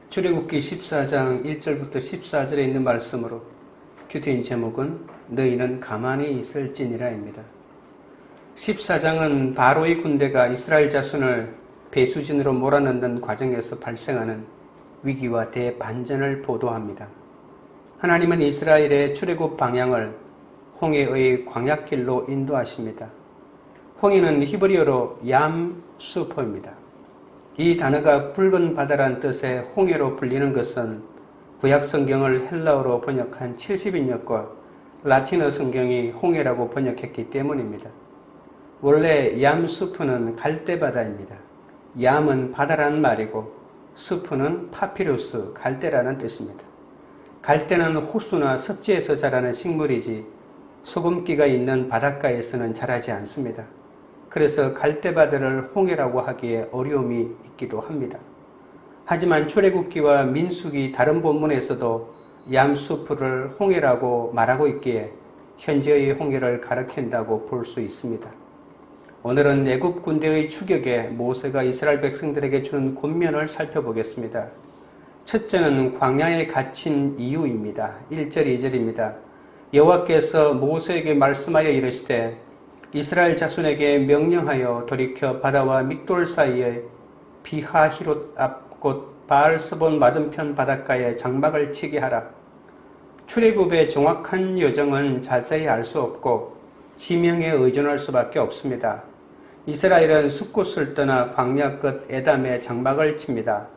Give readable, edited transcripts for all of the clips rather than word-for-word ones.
출애굽기 14장 1절부터 14절에 있는 말씀으로 큐티인 제목은 너희는 가만히 있을지니라입니다. 14장은 바로의 군대가 이스라엘 자손을 배수진으로 몰아넣는 과정에서 발생하는 위기와 대반전을 보도합니다. 하나님은 이스라엘의 출애굽 방향을 홍해의 광약길로 인도하십니다. 홍해는 히브리어로 얌수포입니다. 이 단어가 붉은 바다란 뜻의 홍해로 불리는 것은 구약 성경을 헬라어로 번역한 70인역과 라틴어 성경이 홍해라고 번역했기 때문입니다. 원래 얌수프는 갈대바다입니다. 얌은 바다라는 말이고 수프는 파피루스, 갈대라는 뜻입니다. 갈대는 호수나 습지에서 자라는 식물이지 소금기가 있는 바닷가에서는 자라지 않습니다. 그래서 갈대바다를 홍해라고 하기에 어려움이 있기도 합니다. 하지만 출애굽기와 민수기 다른 본문에서도 얌수프를 홍해라고 말하고 있기에 현재의 홍해를 가리킨다고 볼 수 있습니다. 오늘은 애굽 군대의 추격에 모세가 이스라엘 백성들에게 주는 권면을 살펴보겠습니다. 첫째는 광야에 갇힌 이유입니다. 1절 2절입니다. 여호와께서 모세에게 말씀하여 이르시되 이스라엘 자손에게 명령하여 돌이켜 바다와 믹돌 사이에 비하히롯 앞 곧 바알스본 맞은편 바닷가에 장막을 치게 하라. 출애굽의 정확한 요정은 자세히 알 수 없고 지명에 의존할 수밖에 없습니다. 이스라엘은 숫곳을 떠나 광야 끝 에담에 장막을 칩니다.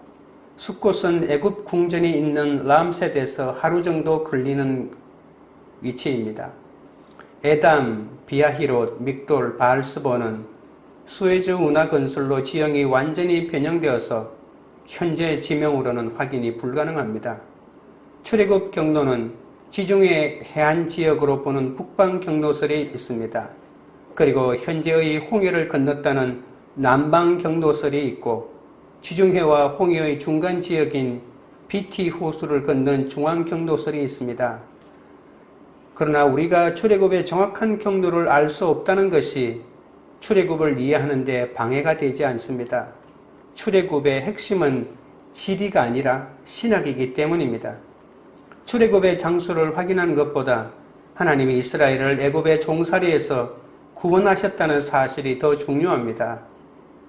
숫곳은 애굽 궁전이 있는 람셋에서 하루 정도 걸리는 위치입니다. 에담, 비하히롯, 믹돌, 바알스본은 수에즈 운하 건설로 지형이 완전히 변형되어서 현재 지명으로는 확인이 불가능합니다. 출애굽 경로는 지중해 해안 지역으로 보는 북방 경로설이 있습니다. 그리고 현재의 홍해를 건넜다는 남방 경로설이 있고 지중해와 홍해의 중간 지역인 비티 호수를 건넌 중앙 경로설이 있습니다. 그러나 우리가 출애굽의 정확한 경로를 알 수 없다는 것이 출애굽을 이해하는 데 방해가 되지 않습니다. 출애굽의 핵심은 지리가 아니라 신학이기 때문입니다. 출애굽의 장소를 확인하는 것보다 하나님이 이스라엘을 애굽의 종살이에서 구원하셨다는 사실이 더 중요합니다.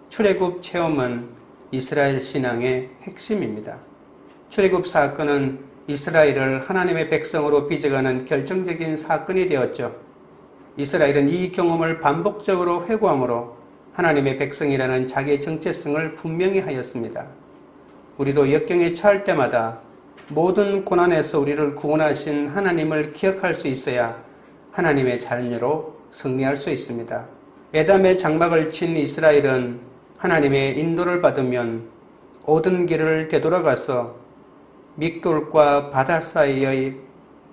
출애굽 체험은 이스라엘 신앙의 핵심입니다. 출애굽 사건은 이스라엘을 하나님의 백성으로 빚어가는 결정적인 사건이 되었죠. 이스라엘은 이 경험을 반복적으로 회고함으로 하나님의 백성이라는 자기의 정체성을 분명히 하였습니다. 우리도 역경에 처할 때마다 모든 고난에서 우리를 구원하신 하나님을 기억할 수 있어야 하나님의 자녀로 승리할 수 있습니다. 에담의 장막을 친 이스라엘은 하나님의 인도를 받으면 오던 길을 되돌아가서 믹돌과 바다 사이의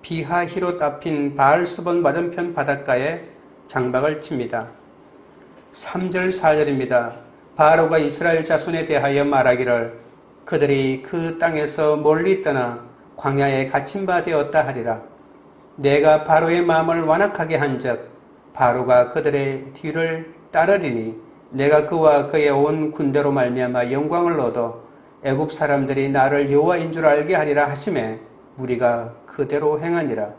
비하히롯 앞인 바알스본 맞은편 바닷가에 장막을 칩니다. 3절 4절입니다. 바로가 이스라엘 자손에 대하여 말하기를 그들이 그 땅에서 멀리 떠나 광야에 갇힌 바 되었다 하리라. 내가 바로의 마음을 완악하게 한즉 바로가 그들의 뒤를 따르리니 내가 그와 그의 온 군대로 말미암아 영광을 얻어 애굽 사람들이 나를 여호와인 줄 알게 하리라 하시매 우리가 그대로 행하니라.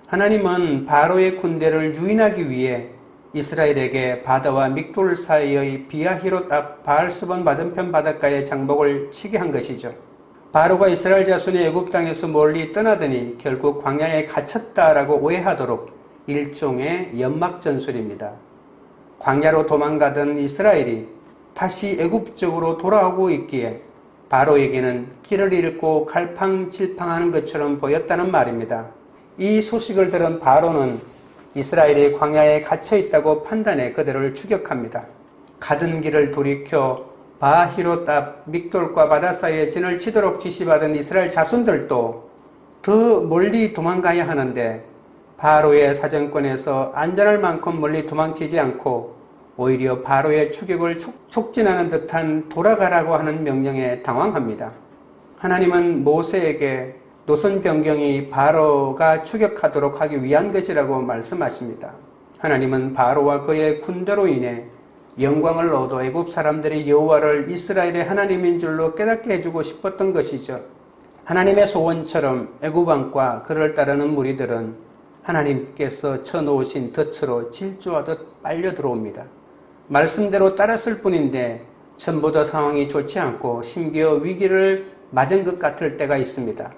하나님은 바로의 군대를 유인하기 위해 이스라엘에게 바다와 믹돌 사이의 비하히롯 앞 바알스본 맞은편 바닷가에 장막을 치게 한 것이죠. 바로가 이스라엘 자손이 애굽 땅에서 멀리 떠나더니 결국 광야에 갇혔다라고 오해하도록 일종의 연막 전술입니다. 광야로 도망가던 이스라엘이 다시 애굽 쪽으로 돌아오고 있기에 바로에게는 길을 잃고 갈팡질팡하는 것처럼 보였다는 말입니다. 이 소식을 들은 바로는 이스라엘이 광야에 갇혀 있다고 판단해 그들을 추격합니다. 가던 길을 돌이켜 바히롯 앞 믹돌과 바다 사이에 진을 치도록 지시받은 이스라엘 자손들도 더 멀리 도망가야 하는데 바로의 사정권에서 안전할 만큼 멀리 도망치지 않고 오히려 바로의 추격을 촉진하는 듯한 돌아가라고 하는 명령에 당황합니다. 하나님은 모세에게 노선 변경이 바로가 추격하도록 하기 위한 것이라고 말씀하십니다. 하나님은 바로와 그의 군대로 인해 영광을 얻어 애굽 사람들이 여호와를 이스라엘의 하나님인 줄로 깨닫게 해주고 싶었던 것이죠. 하나님의 소원처럼 애굽 왕과 그를 따르는 무리들은 하나님께서 쳐놓으신 덫으로 질주하듯 빨려 들어옵니다. 말씀대로 따랐을 뿐인데 전보다 상황이 좋지 않고 심지어 위기를 맞은 것 같을 때가 있습니다.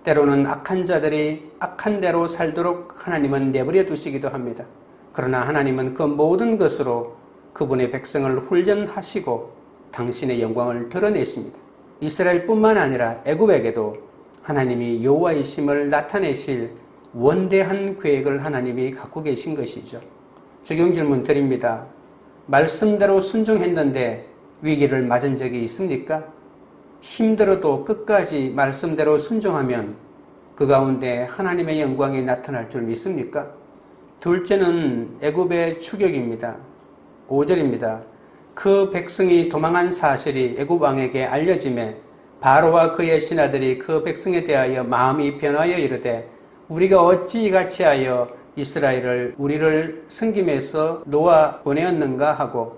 때로는 악한 자들이 악한 대로 살도록 하나님은 내버려 두시기도 합니다. 그러나 하나님은 그 모든 것으로 그분의 백성을 훈련하시고 당신의 영광을 드러내십니다. 이스라엘뿐만 아니라 애굽에게도 하나님이 여호와이심을 나타내실 원대한 계획을 하나님이 갖고 계신 것이죠. 적용 질문 드립니다. 말씀대로 순종했는데 위기를 맞은 적이 있습니까? 힘들어도 끝까지 말씀대로 순종하면 그 가운데 하나님의 영광이 나타날 줄 믿습니까? 둘째는 애굽의 추격입니다. 5절입니다. 그 백성이 도망한 사실이 애굽 왕에게 알려짐에 바로와 그의 신하들이 그 백성에 대하여 마음이 변하여 이르되 우리가 어찌 이같이 하여 이스라엘을 우리를 섬김에서 놓아 보내었는가 하고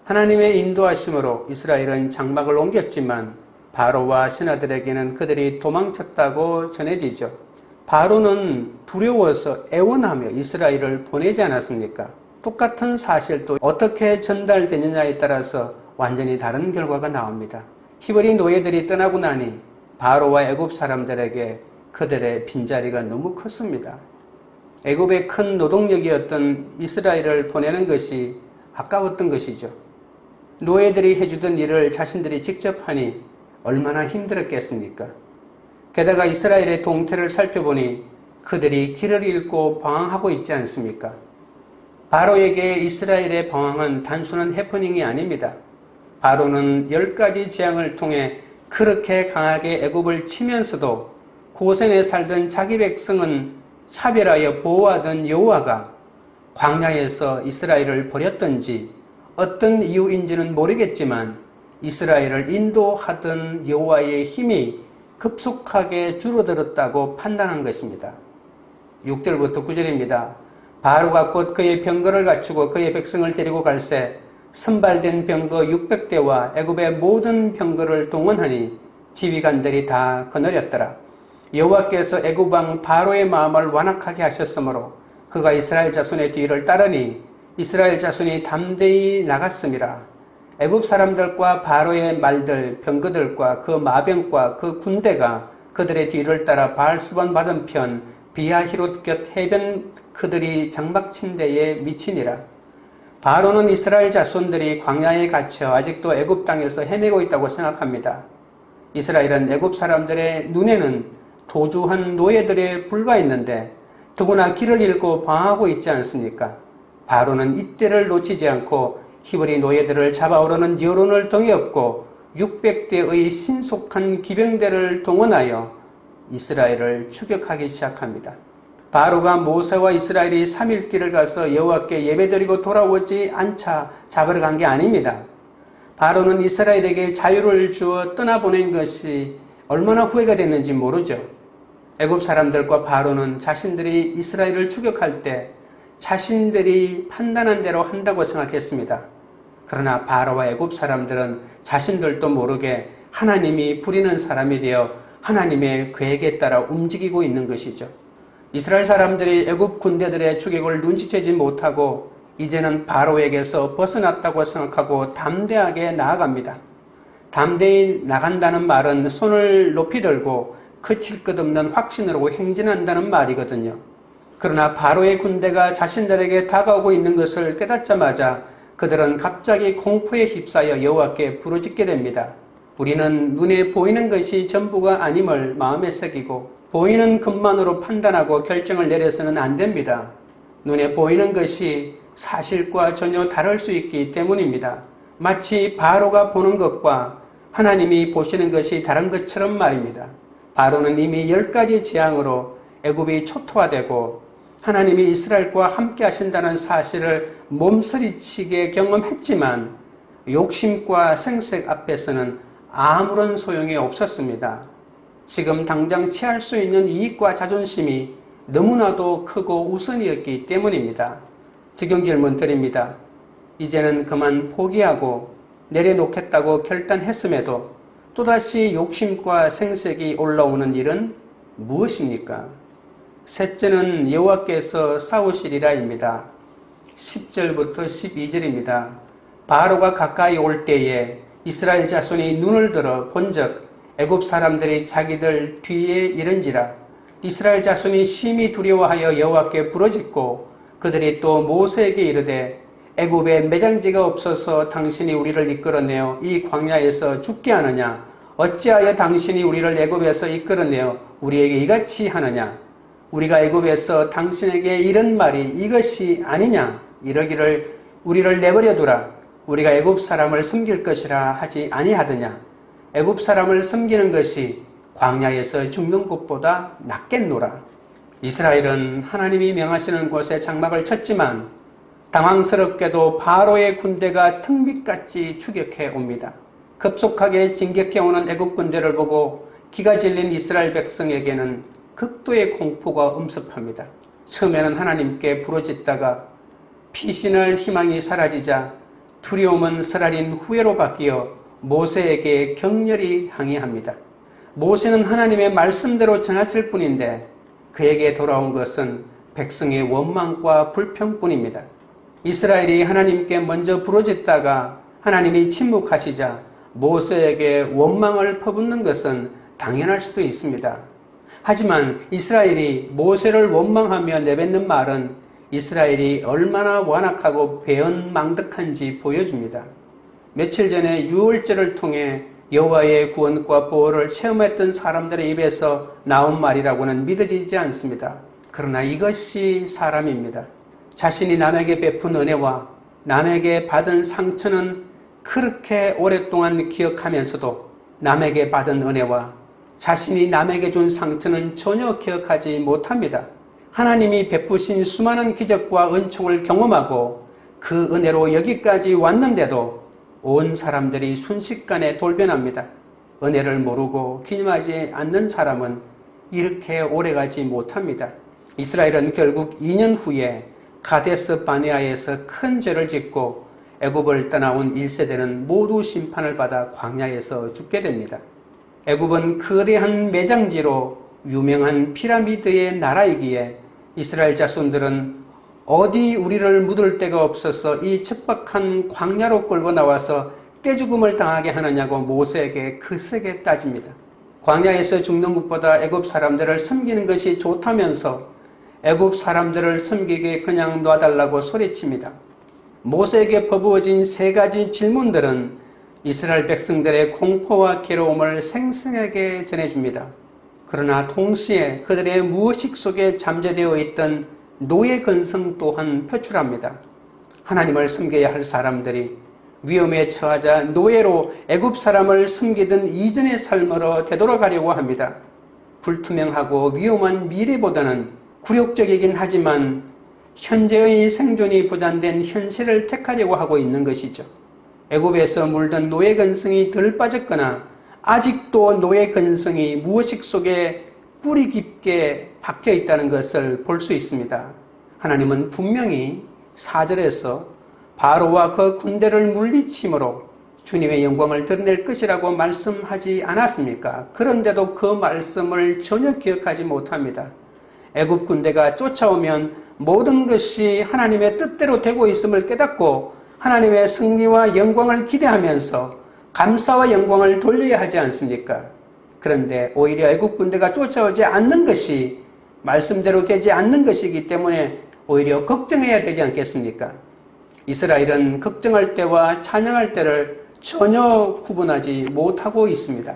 하나님의 인도하심으로 이스라엘은 장막을 옮겼지만 바로와 신하들에게는 그들이 도망쳤다고 전해지죠. 바로는 두려워서 애원하며 이스라엘을 보내지 않았습니까? 똑같은 사실도 어떻게 전달되느냐에 따라서 완전히 다른 결과가 나옵니다. 히브리 노예들이 떠나고 나니 바로와 애굽 사람들에게 그들의 빈자리가 너무 컸습니다. 애굽의 큰 노동력이었던 이스라엘을 보내는 것이 아까웠던 것이죠. 노예들이 해주던 일을 자신들이 직접 하니 얼마나 힘들었겠습니까? 게다가 이스라엘의 동태를 살펴보니 그들이 길을 잃고 방황하고 있지 않습니까? 바로에게 이스라엘의 방황은 단순한 해프닝이 아닙니다. 바로는 10가지 재앙을 통해 그렇게 강하게 애굽을 치면서도 고센에 살던 자기 백성은 차별하여 보호하던 여호와가 광야에서 이스라엘을 버렸던지 어떤 이유인지는 모르겠지만 이스라엘을 인도하던 여호와의 힘이 급속하게 줄어들었다고 판단한 것입니다. 6절부터 9절입니다. 바로가 곧 그의 병거를 갖추고 그의 백성을 데리고 갈새 선발된 병거 600대와 애굽의 모든 병거를 동원하니 지휘관들이 다 거느렸더라. 여호와께서 애굽 왕 바로의 마음을 완악하게 하셨으므로 그가 이스라엘 자손의 뒤를 따르니 이스라엘 자손이 담대히 나갔음이라. 애굽 사람들과 바로의 말들, 병거들과 그 마병과 그 군대가 그들의 뒤를 따라 바알스본 맞은편 비하히롯 곁 해변 그들이 장막친 데에 미치니라. 바로는 이스라엘 자손들이 광야에 갇혀 아직도 애굽 땅에서 헤매고 있다고 생각합니다. 이스라엘은 애굽 사람들의 눈에는 도주한 노예들에 불과했는데 더구나 길을 잃고 방황하고 있지 않습니까? 바로는 이때를 놓치지 않고 히브리 노예들을 잡아오려는 여론을 동의했고 600대의 신속한 기병대를 동원하여 이스라엘을 추격하기 시작합니다. 바로가 모세와 이스라엘이 3일 길을 가서 여호와께 예배드리고 돌아오지 않자 잡으러 간 게 아닙니다. 바로는 이스라엘에게 자유를 주어 떠나보낸 것이 얼마나 후회가 됐는지 모르죠. 애굽 사람들과 바로는 자신들이 이스라엘을 추격할 때 자신들이 판단한 대로 한다고 생각했습니다. 그러나 바로와 애굽 사람들은 자신들도 모르게 하나님이 부리는 사람이 되어 하나님의 계획에 따라 움직이고 있는 것이죠. 이스라엘 사람들이 애굽 군대들의 추격을 눈치채지 못하고 이제는 바로에게서 벗어났다고 생각하고 담대하게 나아갑니다. 담대히 나간다는 말은 손을 높이 들고 그칠 것 없는 확신으로 행진한다는 말이거든요. 그러나 바로의 군대가 자신들에게 다가오고 있는 것을 깨닫자마자 그들은 갑자기 공포에 휩싸여 여호와께 부르짖게 됩니다. 우리는 눈에 보이는 것이 전부가 아님을 마음에 새기고 보이는 것만으로 판단하고 결정을 내려서는 안 됩니다. 눈에 보이는 것이 사실과 전혀 다를 수 있기 때문입니다. 마치 바로가 보는 것과 하나님이 보시는 것이 다른 것처럼 말입니다. 바로는 이미 10가지 재앙으로 애굽이 초토화되고 하나님이 이스라엘과 함께 하신다는 사실을 몸서리치게 경험했지만 욕심과 생색 앞에서는 아무런 소용이 없었습니다. 지금 당장 취할 수 있는 이익과 자존심이 너무나도 크고 우선이었기 때문입니다. 적용 질문 드립니다. 이제는 그만 포기하고 내려놓겠다고 결단했음에도 또다시 욕심과 생색이 올라오는 일은 무엇입니까? 셋째는 여호와께서 싸우시리라입니다. 10절부터 12절입니다. 바로가 가까이 올 때에 이스라엘 자손이 눈을 들어 본즉 애굽 사람들이 자기들 뒤에 이른지라. 이스라엘 자손이 심히 두려워하여 여호와께 부르짖고 그들이 또 모세에게 이르되 애굽에 매장지가 없어서 당신이 우리를 이끌어내어 이 광야에서 죽게 하느냐? 어찌하여 당신이 우리를 애굽에서 이끌어내어 우리에게 이같이 하느냐? 우리가 애굽에서 당신에게 이런 말이 이것이 아니냐? 이러기를 우리를 내버려 두라. 우리가 애굽 사람을 섬길 것이라 하지 아니하더냐? 애굽 사람을 섬기는 것이 광야에서 죽는 것보다 낫겠노라. 이스라엘은 하나님이 명하시는 곳에 장막을 쳤지만 당황스럽게도 바로의 군대가 등빛같이 추격해 옵니다. 급속하게 진격해 오는 애국 군대를 보고 기가 질린 이스라엘 백성에게는 극도의 공포가 엄습합니다. 처음에는 하나님께 부르짖다가 피신할 희망이 사라지자 두려움은 쓰라린 후회로 바뀌어 모세에게 격렬히 항의합니다. 모세는 하나님의 말씀대로 전했을 뿐인데 그에게 돌아온 것은 백성의 원망과 불평뿐입니다. 이스라엘이 하나님께 먼저 부르짖다가 하나님이 침묵하시자 모세에게 원망을 퍼붓는 것은 당연할 수도 있습니다. 하지만 이스라엘이 모세를 원망하며 내뱉는 말은 이스라엘이 얼마나 완악하고 배은망덕한지 보여줍니다. 며칠 전에 유월절을 통해 여호와의 구원과 보호를 체험했던 사람들의 입에서 나온 말이라고는 믿어지지 않습니다. 그러나 이것이 사람입니다. 자신이 남에게 베푼 은혜와 남에게 받은 상처는 그렇게 오랫동안 기억하면서도 남에게 받은 은혜와 자신이 남에게 준 상처는 전혀 기억하지 못합니다. 하나님이 베푸신 수많은 기적과 은총을 경험하고 그 은혜로 여기까지 왔는데도 온 사람들이 순식간에 돌변합니다. 은혜를 모르고 기념하지 않는 사람은 이렇게 오래가지 못합니다. 이스라엘은 결국 2년 후에 가데스 바네아에서 큰 죄를 짓고 애굽을 떠나온 1세대는 모두 심판을 받아 광야에서 죽게 됩니다. 애굽은 거대한 매장지로 유명한 피라미드의 나라이기에 이스라엘 자손들은 어디 우리를 묻을 데가 없어서 이 척박한 광야로 끌고 나와서 떼죽음을 당하게 하느냐고 모세에게 거세게 따집니다. 광야에서 죽는 것보다 애굽 사람들을 섬기는 것이 좋다면서 애굽 사람들을 섬기게 그냥 놔달라고 소리칩니다. 모세에게 퍼부어진 3가지 질문들은 이스라엘 백성들의 공포와 괴로움을 생생하게 전해줍니다. 그러나 동시에 그들의 무의식 속에 잠재되어 있던 노예 근성 또한 표출합니다. 하나님을 섬겨야 할 사람들이 위험에 처하자 노예로 애굽 사람을 섬기던 이전의 삶으로 되돌아가려고 합니다. 불투명하고 위험한 미래보다는 굴욕적이긴 하지만 현재의 생존이 부담된 현실을 택하려고 하고 있는 것이죠. 애굽에서 물던 노예 근성이 덜 빠졌거나 아직도 노예 근성이 무의식 속에 뿌리 깊게 박혀 있다는 것을 볼 수 있습니다. 하나님은 분명히 4절에서 바로와 그 군대를 물리침으로 주님의 영광을 드러낼 것이라고 말씀하지 않았습니까? 그런데도 그 말씀을 전혀 기억하지 못합니다. 애굽 군대가 쫓아오면 모든 것이 하나님의 뜻대로 되고 있음을 깨닫고 하나님의 승리와 영광을 기대하면서 감사와 영광을 돌려야 하지 않습니까? 그런데 오히려 애국 군대가 쫓아오지 않는 것이 말씀대로 되지 않는 것이기 때문에 오히려 걱정해야 되지 않겠습니까? 이스라엘은 걱정할 때와 찬양할 때를 전혀 구분하지 못하고 있습니다.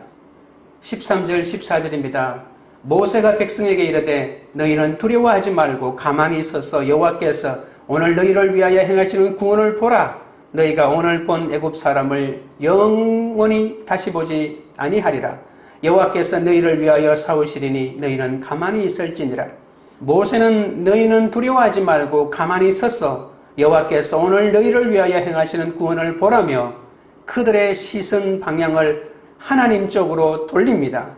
13절 14절입니다. 모세가 백성에게 이르되 너희는 두려워하지 말고 가만히 서서 여호와께서 오늘 너희를 위하여 행하시는 구원을 보라. 너희가 오늘 본 애굽 사람을 영원히 다시 보지 아니하리라. 여호와께서 너희를 위하여 싸우시리니 너희는 가만히 있을지니라. 모세는 너희는 두려워하지 말고 가만히 서서 여호와께서 오늘 너희를 위하여 행하시는 구원을 보라며 그들의 시선 방향을 하나님 쪽으로 돌립니다.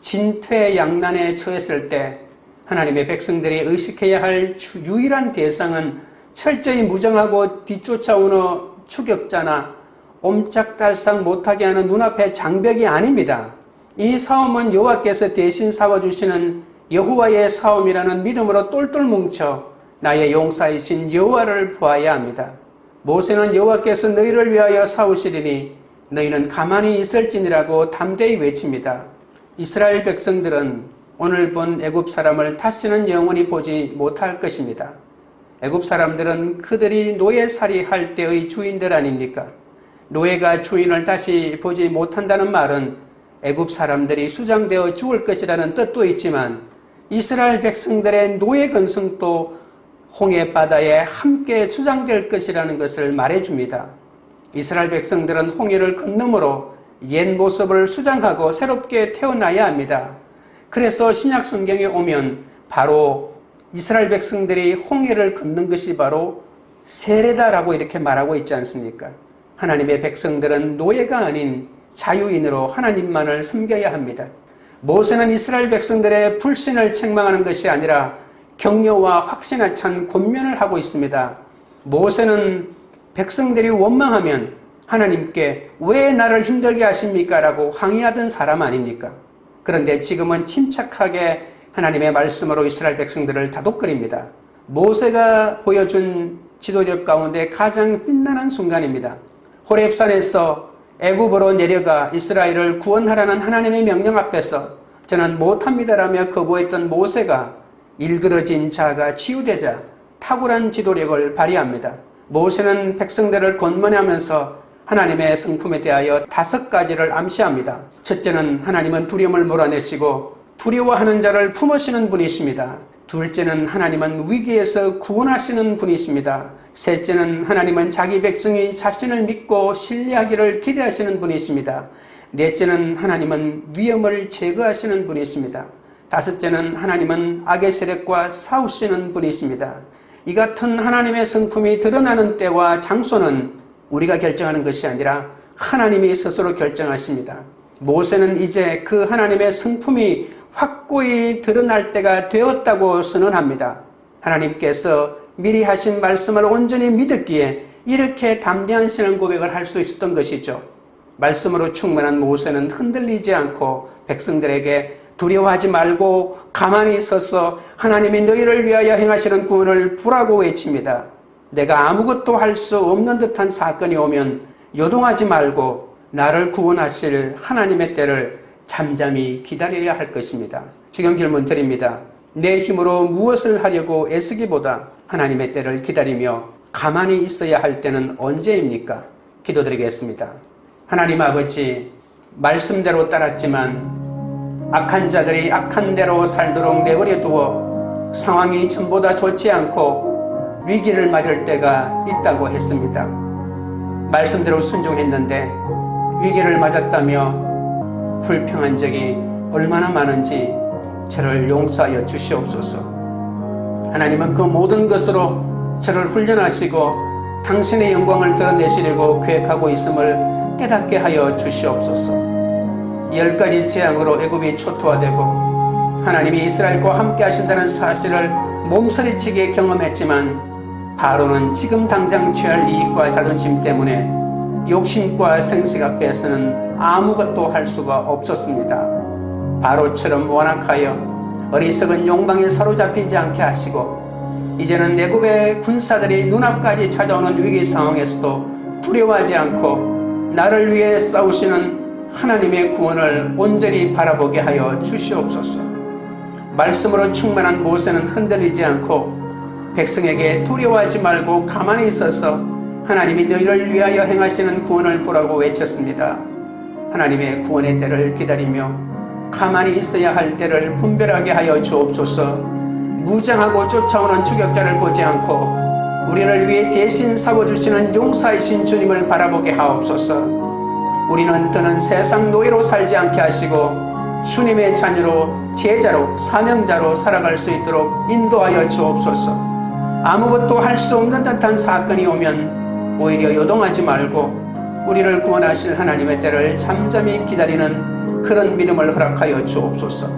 진퇴양난에 처했을 때 하나님의 백성들이 의식해야 할 유일한 대상은 철저히 무정하고 뒤쫓아오는 추격자나 옴짝달싹 못하게 하는 눈앞의 장벽이 아닙니다. 이 싸움은 여호와께서 대신 싸워주시는 여호와의 싸움이라는 믿음으로 똘똘 뭉쳐 나의 용사이신 여호와를 보아야 합니다. 모세는 여호와께서 너희를 위하여 싸우시리니 너희는 가만히 있을지니라고 담대히 외칩니다. 이스라엘 백성들은 오늘 본 애굽 사람을 다시는 영원히 보지 못할 것입니다. 애굽 사람들은 그들이 노예살이 할 때의 주인들 아닙니까? 노예가 주인을 다시 보지 못한다는 말은 애굽 사람들이 수장되어 죽을 것이라는 뜻도 있지만 이스라엘 백성들의 노예 근성도 홍해 바다에 함께 수장될 것이라는 것을 말해줍니다. 이스라엘 백성들은 홍해를 건너므로 옛 모습을 수장하고 새롭게 태어나야 합니다. 그래서 신약 성경에 오면 바로 이스라엘 백성들이 홍해를 건넌 것이 바로 세례다라고 이렇게 말하고 있지 않습니까? 하나님의 백성들은 노예가 아닌 자유인으로 하나님만을 섬겨야 합니다. 모세는 이스라엘 백성들의 불신을 책망하는 것이 아니라 격려와 확신에 찬 권면을 하고 있습니다. 모세는 백성들이 원망하면 하나님께 왜 나를 힘들게 하십니까? 라고 항의하던 사람 아닙니까? 그런데 지금은 침착하게 하나님의 말씀으로 이스라엘 백성들을 다독거립니다. 모세가 보여준 지도력 가운데 가장 빛나는 순간입니다. 호렙산에서 애굽으로 내려가 이스라엘을 구원하라는 하나님의 명령 앞에서 저는 못합니다라며 거부했던 모세가 일그러진 자가 치유되자 탁월한 지도력을 발휘합니다. 모세는 백성들을 권면하면서 하나님의 성품에 대하여 5가지를 암시합니다. 첫째는 하나님은 두려움을 몰아내시고 두려워하는 자를 품으시는 분이십니다. 둘째는 하나님은 위기에서 구원하시는 분이십니다. 셋째는 하나님은 자기 백성이 자신을 믿고 신뢰하기를 기대하시는 분이십니다. 넷째는 하나님은 위험을 제거하시는 분이십니다. 다섯째는 하나님은 악의 세력과 싸우시는 분이십니다. 이 같은 하나님의 성품이 드러나는 때와 장소는 우리가 결정하는 것이 아니라 하나님이 스스로 결정하십니다. 모세는 이제 그 하나님의 성품이 확고히 드러날 때가 되었다고 선언합니다. 하나님께서 미리 하신 말씀을 온전히 믿었기에 이렇게 담대한 신앙 고백을 할 수 있었던 것이죠. 말씀으로 충만한 모세는 흔들리지 않고 백성들에게 두려워하지 말고 가만히 있어서 하나님이 너희를 위하여 행하시는 구원을 보라고 외칩니다. 내가 아무것도 할 수 없는 듯한 사건이 오면 요동하지 말고 나를 구원하실 하나님의 때를 잠잠히 기다려야 할 것입니다. 지금 질문 드립니다. 내 힘으로 무엇을 하려고 애쓰기보다 하나님의 때를 기다리며 가만히 있어야 할 때는 언제입니까? 기도드리겠습니다. 하나님 아버지, 말씀대로 따랐지만 악한 자들이 악한 대로 살도록 내버려 두어 상황이 전보다 좋지 않고 위기를 맞을 때가 있다고 했습니다. 말씀대로 순종했는데 위기를 맞았다며 불평한 적이 얼마나 많은지 저를 용서하여 주시옵소서. 하나님은 그 모든 것으로 저를 훈련하시고 당신의 영광을 드러내시려고 계획하고 있음을 깨닫게 하여 주시옵소서. 10가지 재앙으로 애굽이 초토화되고 하나님이 이스라엘과 함께 하신다는 사실을 몸서리치게 경험했지만 바로는 지금 당장 취할 이익과 자존심 때문에 욕심과 생식 앞에서는 아무것도 할 수가 없었습니다. 바로처럼 완악하여 어리석은 욕망에 사로잡히지 않게 하시고 이제는 애굽의 군사들이 눈앞까지 찾아오는 위기 상황에서도 두려워하지 않고 나를 위해 싸우시는 하나님의 구원을 온전히 바라보게 하여 주시옵소서. 말씀으로 충만한 모세는 흔들리지 않고 백성에게 두려워하지 말고 가만히 있어서 하나님이 너희를 위하여 행하시는 구원을 보라고 외쳤습니다. 하나님의 구원의 때를 기다리며 가만히 있어야 할 때를 분별하게 하여 주옵소서. 무장하고 쫓아오는 추격자를 보지 않고 우리를 위해 대신 싸워주시는 용사이신 주님을 바라보게 하옵소서. 우리는 더는 세상 노예로 살지 않게 하시고 주님의 자녀로 제자로 사명자로 살아갈 수 있도록 인도하여 주옵소서. 아무것도 할 수 없는 듯한 사건이 오면 오히려 요동하지 말고 우리를 구원하실 하나님의 때를 잠잠히 기다리는 그런 믿음을 허락하여 주옵소서.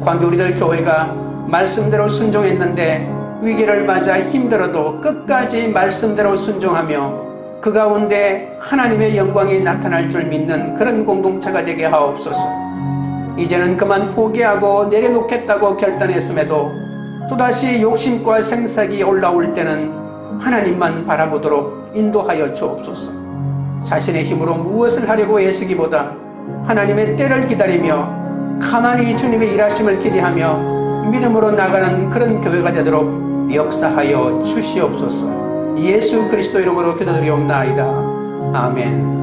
관계 우리들 교회가 말씀대로 순종했는데 위기를 맞아 힘들어도 끝까지 말씀대로 순종하며 그 가운데 하나님의 영광이 나타날 줄 믿는 그런 공동체가 되게 하옵소서. 이제는 그만 포기하고 내려놓겠다고 결단했음에도 또다시 욕심과 생색이 올라올 때는 하나님만 바라보도록 인도하여 주옵소서. 자신의 힘으로 무엇을 하려고 애쓰기보다 하나님의 때를 기다리며 가만히 주님의 일하심을 기대하며 믿음으로 나가는 그런 교회가 되도록 역사하여 주시옵소서. 예수 그리스도 이름으로 기도드리옵나이다. 아멘.